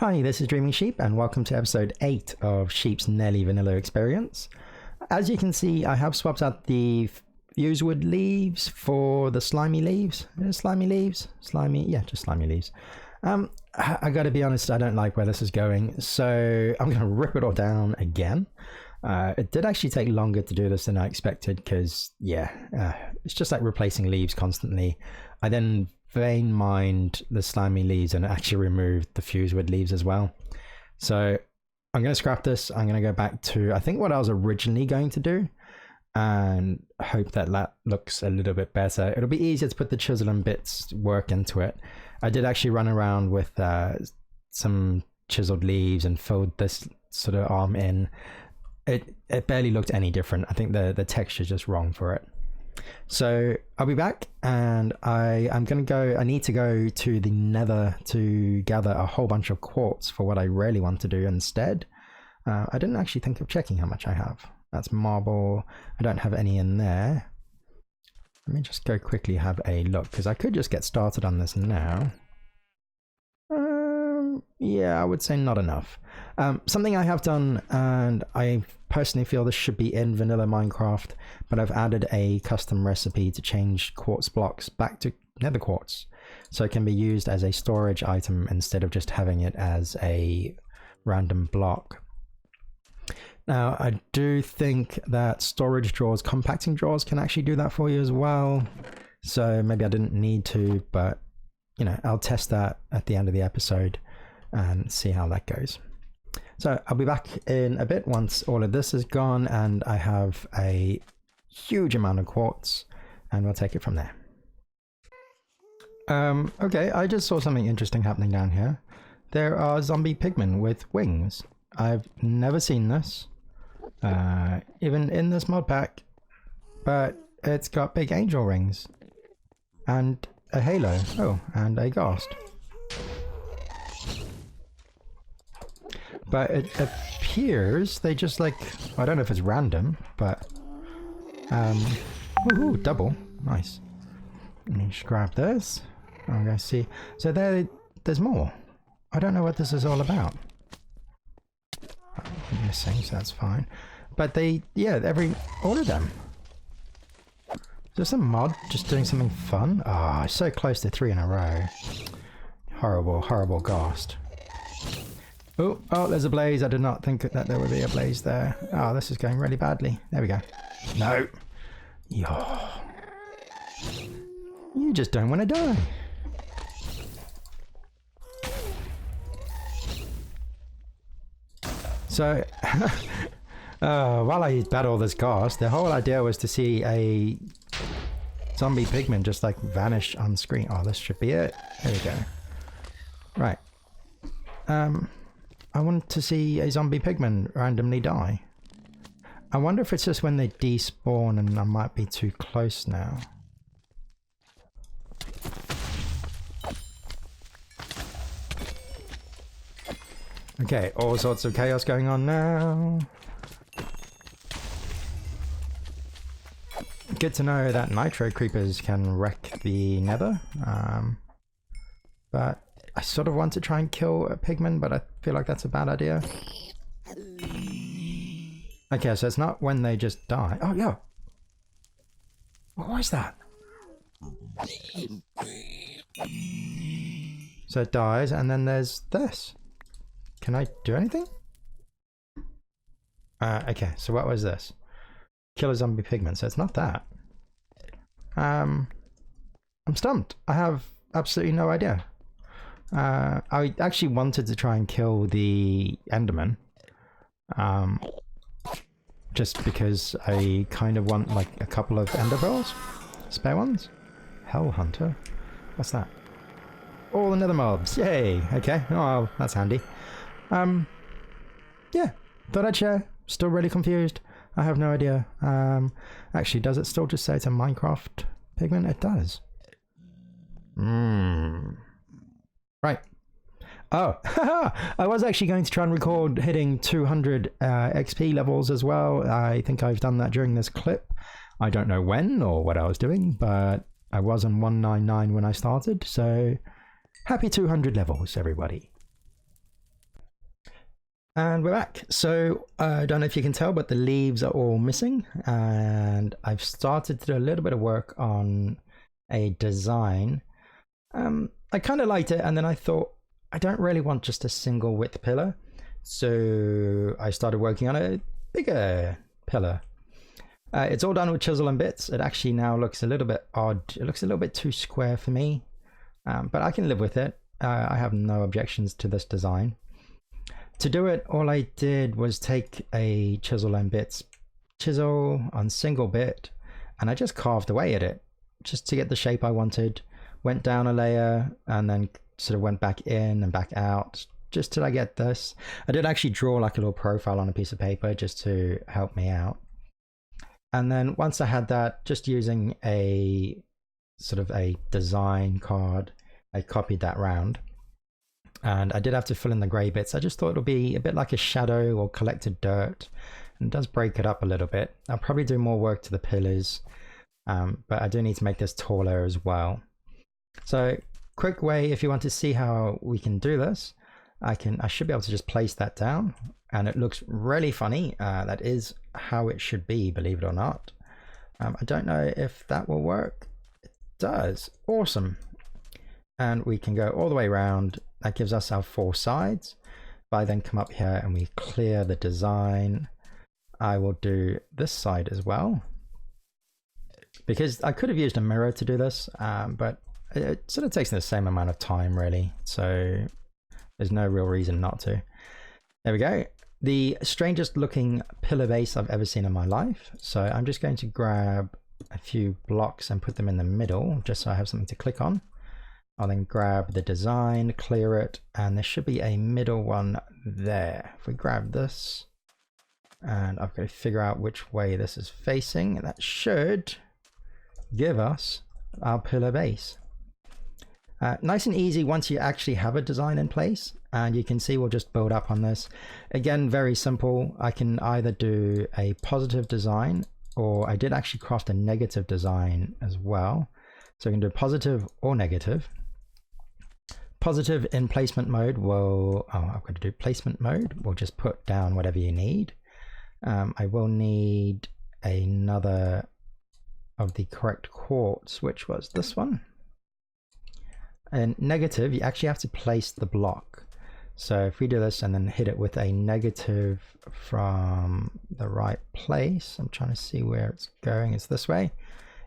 Hi, this is Dreaming Sheep and welcome to episode 8 of Sheep's Nearly Vanilla Experience. As you can see, I have swapped out the fusewood leaves for the slimy leaves. Slimy leaves? Yeah, just slimy leaves. I gotta be honest, I don't like where this is going, so I'm gonna rip it all down again. It did actually take longer to do this than I expected because, it's just like replacing leaves constantly. I then vein mined the slimy leaves and actually removed the fusewood leaves as well. So I'm going to scrap this. I'm going to go back to, I think, what I was originally going to do and hope that that looks a little bit better. It'll be easier to put the chisel and bits work into it. I did actually run around with some chiseled leaves and filled this sort of arm in. It barely looked any different. I think the texture's just wrong for it. So I'll be back and I'm gonna go. I need to go to the nether to gather a whole bunch of quartz for what I really want to do instead. I didn't actually think of checking how much I have. That's marble. I don't have any in there. Let me just go quickly have a look because I could just get started on this now. Yeah, I would say not enough. Something I have done, and I personally feel this should be in vanilla Minecraft, but I've added a custom recipe to change quartz blocks back to nether quartz, so it can be used as a storage item instead of just having it as a random block. Now, I do think that storage drawers, compacting drawers, can actually do that for you as well. So maybe I didn't need to, but you know, I'll test that at the end of the episode and see how that goes. So I'll be back in a bit once all of this is gone and I have a huge amount of quartz, and we'll take it from there. Okay, I just saw something interesting happening down here. There are zombie pigmen with wings. I've never seen this, even in this mod pack, but it's got big angel rings and a halo. Oh, and a ghost. But it appears they just like, I don't know if it's random, but ooh, double, nice. Let me just grab this. I'm going to see. So there's more. I don't know what this is all about. I'm missing, so that's fine. But all of them. Is there some mod just doing something fun? Ah, oh, so close to 3 in a row. Horrible, horrible ghost. Oh, there's a blaze. I did not think that there would be a blaze there. Oh, this is going really badly. There we go. No. You just don't want to die. So, while I battle this ghost, the whole idea was to see a zombie pigman just like vanish on screen. Oh, this should be it. There we go. Right. I want to see a zombie pigman randomly die. I wonder if it's just when they despawn and I might be too close now. Okay, all sorts of chaos going on now. Good to know that nitro creepers can wreck the nether. But I sort of want to try and kill a pigman, but I feel like that's a bad idea. Okay, so it's not when they just die. Oh, yeah. What was that? So it dies, and then there's this. Can I do anything? Okay, so what was this? Kill a zombie pigman, so it's not that. I'm stumped. I have absolutely no idea. I actually wanted to try and kill the Enderman. Just because I kind of want like a couple of Ender pearls. Spare ones? Hell Hunter? What's that? All the nether mobs! Yay! Okay, oh, that's handy. Yeah, thought I'd share. Still really confused. I have no idea. Actually, does it still just say it's a Minecraft pigman? It does. Right. Oh, I was actually going to try and record hitting 200 XP levels as well. I think I've done that during this clip. I don't know when or what I was doing, but I was on 199 when I started, so happy 200 levels, everybody. And we're back. So I don't know if you can tell, but the leaves are all missing, and I've started to do a little bit of work on a design. I kind of liked it, and then I thought I don't really want just a single width pillar, so I started working on a bigger pillar. It's all done with chisel and bits. It actually now looks a little bit odd. It looks a little bit too square for me, but I can live with it. I have no objections to this design. To do it, all I did was take a chisel and bits chisel on single bit, and I just carved away at it just to get the shape I wanted. Went down a layer and then sort of went back in and back out just till I get this. I did actually draw like a little profile on a piece of paper just to help me out. And then once I had that, just using a sort of a design card, I copied that round. And I did have to fill in the grey bits. I just thought it would be a bit like a shadow or collected dirt. And it does break it up a little bit. I'll probably do more work to the pillars, but I do need to make this taller as well. So quick way, if you want to see how we can do this, I should be able to just place that down, and it looks really funny. That is how it should be, believe it or not. I don't know if that will work. It does. Awesome. And we can go all the way around. That gives us our 4 sides. If I then come up here and we clear the design, I will do this side as well, because I could have used a mirror to do this, but it sort of takes the same amount of time really, so there's no real reason not to. There we go. The strangest looking pillar base I've ever seen in my life. So I'm just going to grab a few blocks and put them in the middle just so I have something to click on. I'll then grab the design, clear it, and there should be a middle one there. If we grab this, and I've got to figure out which way this is facing, that should give us our pillar base. Nice and easy once you actually have a design in place, and you can see we'll just build up on this. Again, very simple. I can either do a positive design, or I did actually craft a negative design as well. So we can do positive or negative. Positive in placement mode will, I've got to do placement mode. We'll just put down whatever you need. I will need another of the correct quartz, which was this one. And negative, you actually have to place the block. So if we do this and then hit it with a negative from the right place, I'm trying to see where it's going, it's this way.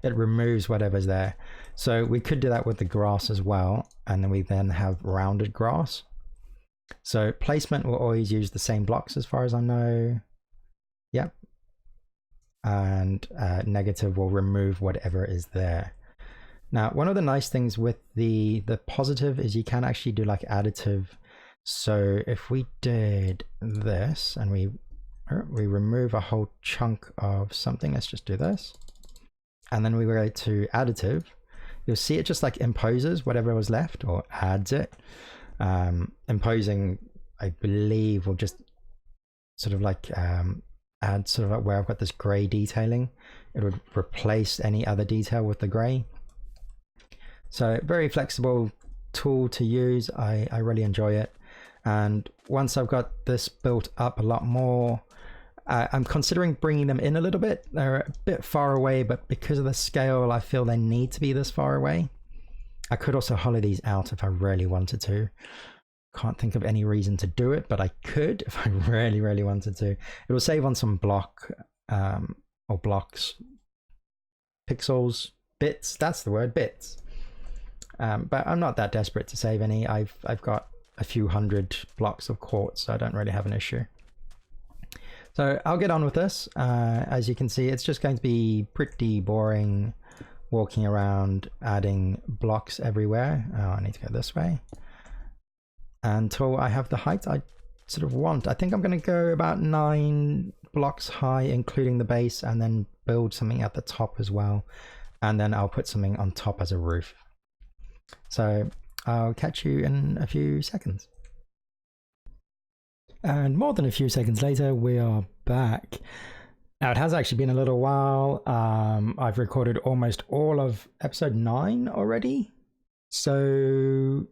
It removes whatever's there. So we could do that with the grass as well, and then we then have rounded grass. So placement will always use the same blocks as far as I know. Yep. And negative will remove whatever is there. Now, one of the nice things with the positive is you can actually do like additive. So if we did this and we remove a whole chunk of something, let's just do this. And then we go to additive, you'll see it just like imposes whatever was left or adds it. Imposing, I believe, will just sort of like add sort of like where I've got this gray detailing. It would replace any other detail with the gray. So very flexible tool to use. I really enjoy it. And once I've got this built up a lot more, I'm considering bringing them in a little bit. They're a bit far away, but because of the scale, I feel they need to be this far away. I could also hollow these out if I really wanted to. Can't think of any reason to do it, but I could if I really, really wanted to. It will save on some block or blocks, pixels, bits. That's the word, bits. But I'm not that desperate to save any. I've got a few hundred blocks of quartz, so I don't really have an issue. So I'll get on with this. As you can see, it's just going to be pretty boring walking around adding blocks everywhere. Oh, I need to go this way until I have the height I sort of want. I think I'm going to go about 9 blocks high, including the base, and then build something at the top as well. And then I'll put something on top as a roof. So I'll catch you in a few seconds. And more than a few seconds later, we are back. Now, it has actually been a little while. I've recorded almost all of episode 9 already. So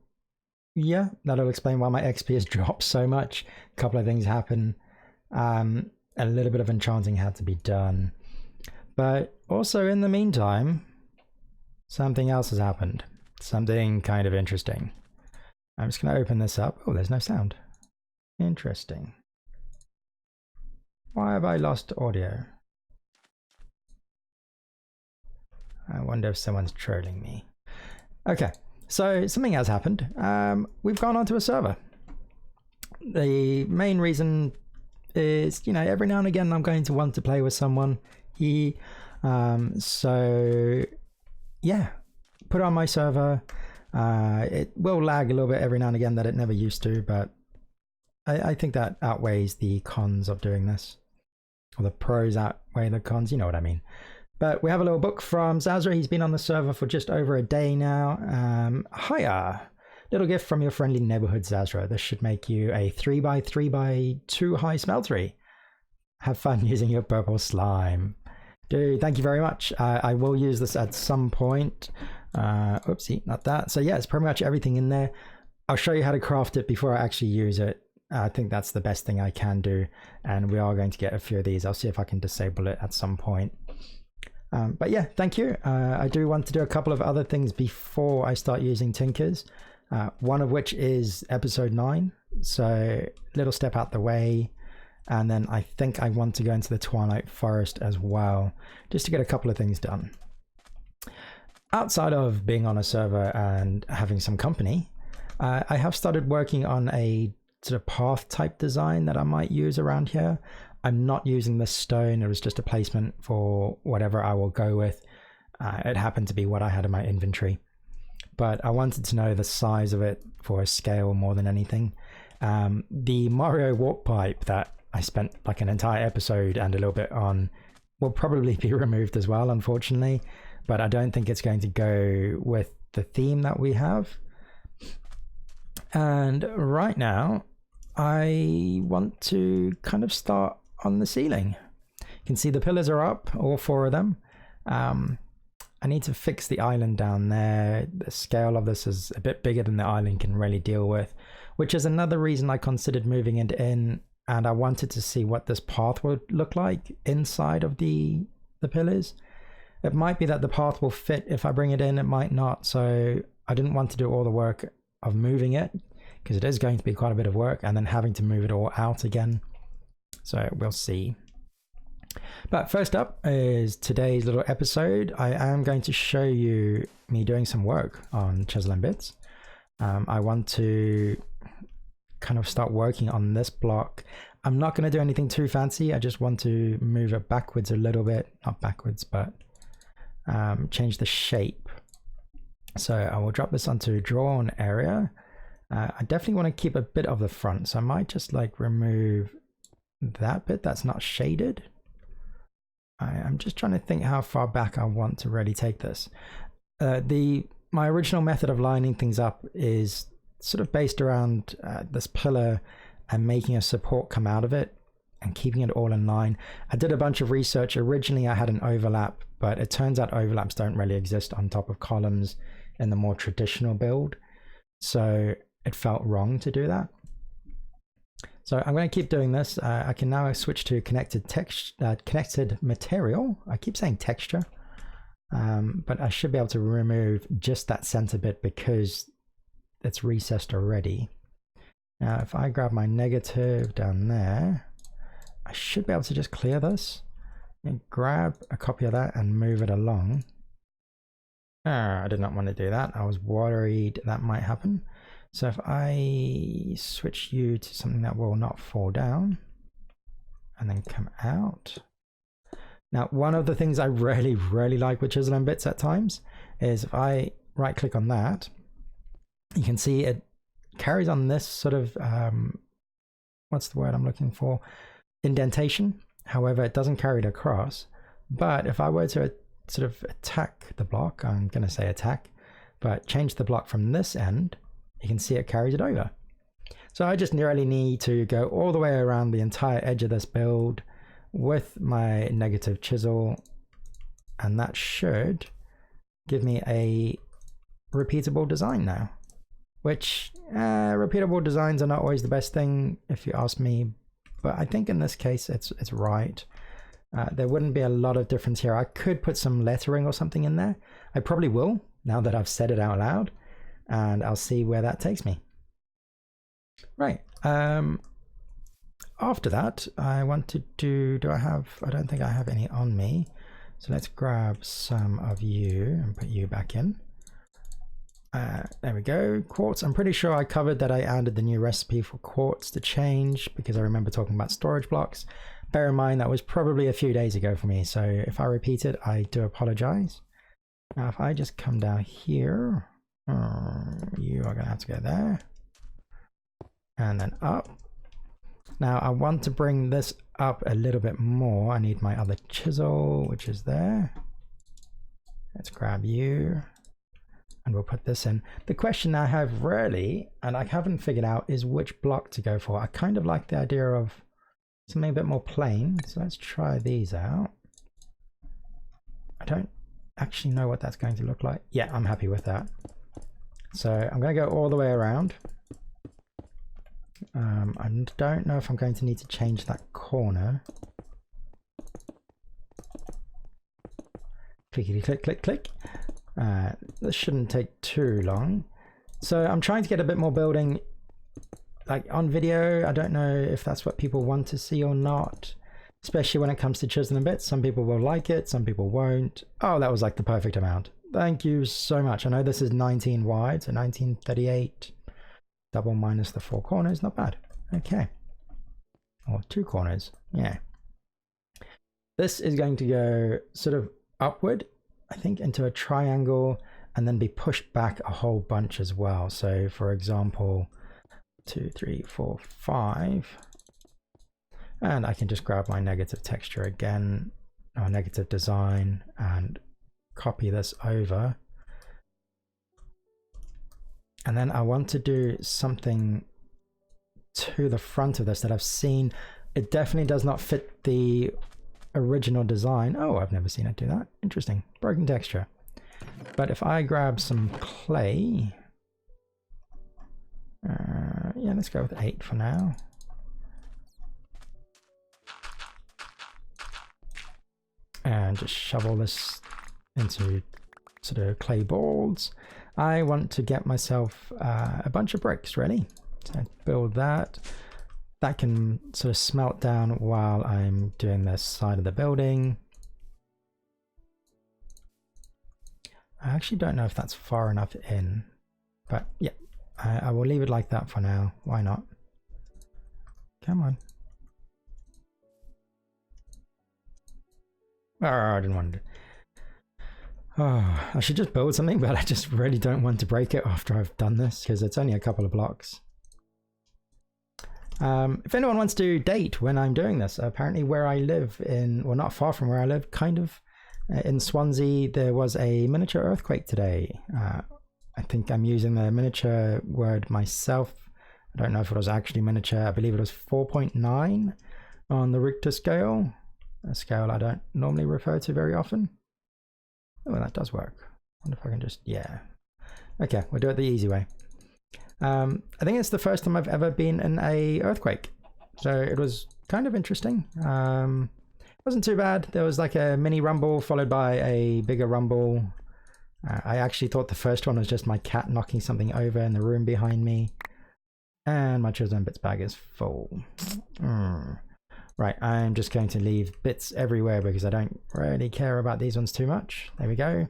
yeah, that'll explain why my XP has dropped so much. A couple of things happen. A little bit of enchanting had to be done. But also in the meantime, something else has happened. Something kind of interesting. I'm just going to open this up. Oh, there's no sound. Interesting. Why have I lost audio? I wonder if someone's trolling me. Okay, so something has happened. We've gone onto a server. The main reason is, you know, every now and again I'm going to want to play with someone. So yeah, put on my server. It will lag a little bit every now and again that it never used to, but I think that outweighs the cons of doing this. Or the pros outweigh the cons, you know what I mean. But we have a little book from Zazra. He's been on the server for just over a day now. Hiya! Little gift from your friendly neighborhood, Zazra. This should make you a 3x3x2 high smeltery. Have fun using your purple slime. Dude, thank you very much. I will use this at some point. Oopsie, not that. So yeah, it's pretty much everything in there. I'll show you how to craft it before I actually use it. I think that's the best thing I can do. And we are going to get a few of these. I'll see if I can disable it at some point. But yeah, thank you. I do want to do a couple of other things before I start using Tinkers. One of which is episode 9. So little step out the way. And then I think I want to go into the Twilight Forest as well, just to get a couple of things done. Outside of being on a server and having some company, I have started working on a sort of path type design that I might use around here. I'm not using this stone. It was just a placement for whatever I will go with. It happened to be what I had in my inventory. But I wanted to know the size of it for a scale more than anything. The Mario walk pipe that I spent like an entire episode and a little bit on will probably be removed as well, unfortunately. But I don't think it's going to go with the theme that we have. And right now, I want to kind of start on the ceiling. You can see the pillars are up, all 4 of them. I need to fix the island down there. The scale of this is a bit bigger than the island can really deal with, which is another reason I considered moving it in, and I wanted to see what this path would look like inside of the pillars. It might be that the path will fit if I bring it in, it might not, so I didn't want to do all the work of moving it, because it is going to be quite a bit of work, and then having to move it all out again. So we'll see. But first up is today's little episode. I am going to show you me doing some work on Chisel and Bits. I want to kind of start working on this block. I'm not going to do anything too fancy. I just want to move it backwards a little bit. Not backwards, but change the shape. So I will drop this onto drawn area. I definitely want to keep a bit of the front. So I might just like remove that bit that's not shaded. I'm just trying to think how far back I want to really take this. My original method of lining things up is sort of based around this pillar and making a support come out of it and keeping it all in line. I did a bunch of research. Originally I had an overlap, but it turns out overlaps don't really exist on top of columns in the more traditional build. So it felt wrong to do that. So I'm going to keep doing this. I can now switch to connected material. I keep saying texture, but I should be able to remove just that center bit because it's recessed already. Now, if I grab my negative down there, I should be able to just clear this and grab a copy of that and move it along. I did not want to do that. I was worried that might happen. So if I switch you to something that will not fall down and then come out. Now, one of the things I really like with Chisel and Bits at times is if I right click on that, you can see it carries on this sort of, what's the word I'm looking for? Indentation. However, it doesn't carry it across. But if I were to sort of attack the block, I'm going to say attack, but change the block from this end, you can see it carries it over. So I just really need to go all the way around the entire edge of this build with my negative chisel, and that should give me a repeatable design now. which repeatable designs are not always the best thing if you ask me, but I think in this case it's right. There wouldn't be a lot of difference here. I could put some lettering or something in there. I probably will, now that I've said it out loud, and I'll see where that takes me. Right. After that, I want to do I don't think I have any on me. So let's grab some of you and put you back in. There we go. Quartz. I'm pretty sure I covered that I added the new recipe for quartz to change because I remember talking about storage blocks. Bear in mind that was probably a few days ago for me, so if I repeat it, I do apologize. Now if I just come down here, you are going to have to go there and then up. Now I want to bring this up a little bit more. I need my other chisel, which is there. Let's grab you and we'll put this in. The question I have really, and I haven't figured out, is which block to go for. I kind of like the idea of something a bit more plain, so let's try these out. I don't actually know what that's going to look like. Yeah, I'm happy with that. So I'm going to go all the way around. I don't know if I'm going to need to change that corner. Clickety click, click, click. This shouldn't take too long. So I'm trying to get a bit more building like on video. I don't know if that's what people want to see or not, especially when it comes to chiseling bits. Some people will like it, some people won't. Oh, that was like the perfect amount. Thank you so much. I know this is 19 wide, so 1938 double minus the 4 corners, not bad. Okay, or 2 corners. Yeah, this is going to go sort of upward, I think, into a triangle and then be pushed back a whole bunch as well. So for example, 2, 3, 4, 5, and I can just grab my negative texture again, or negative design, and copy this over. And then I want to do something to the front of this that I've seen. It definitely does not fit the original design. Oh, I've never seen it do that. Interesting. Broken texture. But if I grab some clay, yeah, let's go with 8 for now. And just shovel this into sort of clay balls. I want to get myself a bunch of bricks ready. So build that. That can sort of smelt down while I'm doing this side of the building. I actually don't know if that's far enough in, but yeah, I will leave it like that for now. Why not? Come on. Oh, I didn't want to. Oh, I should just build something, but I just really don't want to break it after I've done this because it's only a couple of blocks. If anyone wants to date when I'm doing this, apparently where I live well, not far from where I live, kind of, in Swansea, there was a miniature earthquake today. I think I'm using the miniature word myself. I don't know if it was actually miniature. I believe it was 4.9 on the Richter scale, a scale I don't normally refer to very often. Oh, that does work. I wonder if I can just, yeah. Okay, we'll do it the easy way. I think it's the first time I've ever been in a earthquake, so it was kind of interesting. It wasn't too bad. There was like a mini rumble followed by a bigger rumble. I actually thought the first one was just my cat knocking something over in the room behind me. And my chosen bits bag is full. Right, I'm just going to leave bits everywhere because I don't really care about these ones too much. There we go.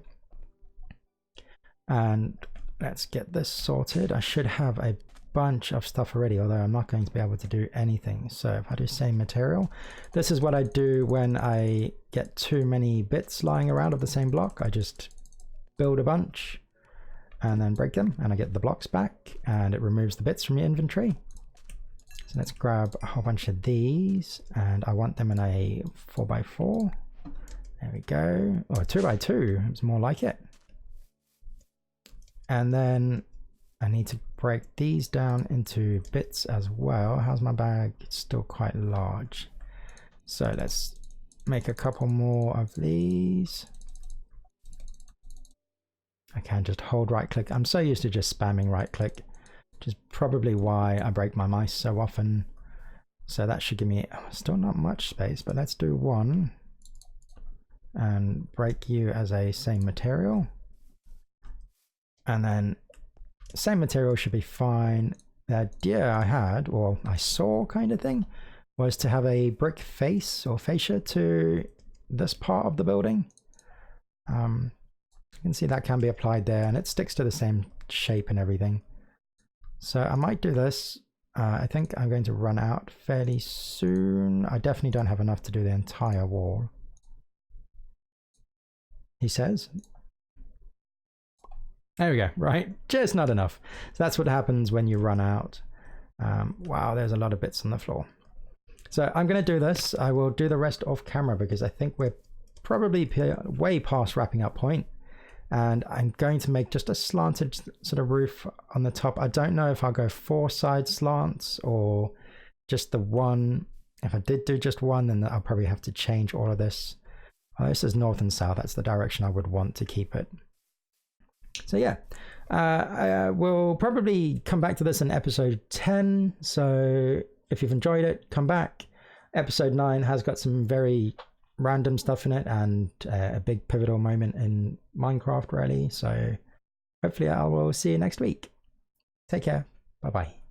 And let's get this sorted. I should have a bunch of stuff already, although I'm not going to be able to do anything. So if I do same material, this is what I do when I get too many bits lying around of the same block. I just build a bunch and then break them, and I get the blocks back, and it removes the bits from your inventory. So let's grab a whole bunch of these, and I want them in a 4x4. There we go. Or a 2x2, it's more like it. And then I need to break these down into bits as well. How's my bag? It's still quite large. So let's make a couple more of these. I can just hold right click. I'm so used to just spamming right click. which is probably why I break my mice so often. So that should give me still not much space, but let's do 1 and break you as a same material. And then same material should be fine. The idea I had, or I saw kind of thing, was to have a brick face or fascia to this part of the building. You can see that can be applied there, and it sticks to the same shape and everything. So I might do this. I think I'm going to run out fairly soon. I definitely don't have enough to do the entire wall, he says. There we go, right? Just not enough. So that's what happens when you run out. Wow, there's a lot of bits on the floor. So I'm going to do this. I will do the rest off camera because I think we're probably way past wrapping up point. And I'm going to make just a slanted sort of roof on the top. I don't know if I'll go 4 side slants or just the 1. If I did do just 1, then I'll probably have to change all of this. Well, this is north and south. That's the direction I would want to keep it. So yeah, I will probably come back to this in episode 10. So if you've enjoyed it, come back. Episode 9 has got some very random stuff in it and a big pivotal moment in Minecraft, really. So hopefully I will see you next week. Take care. Bye bye.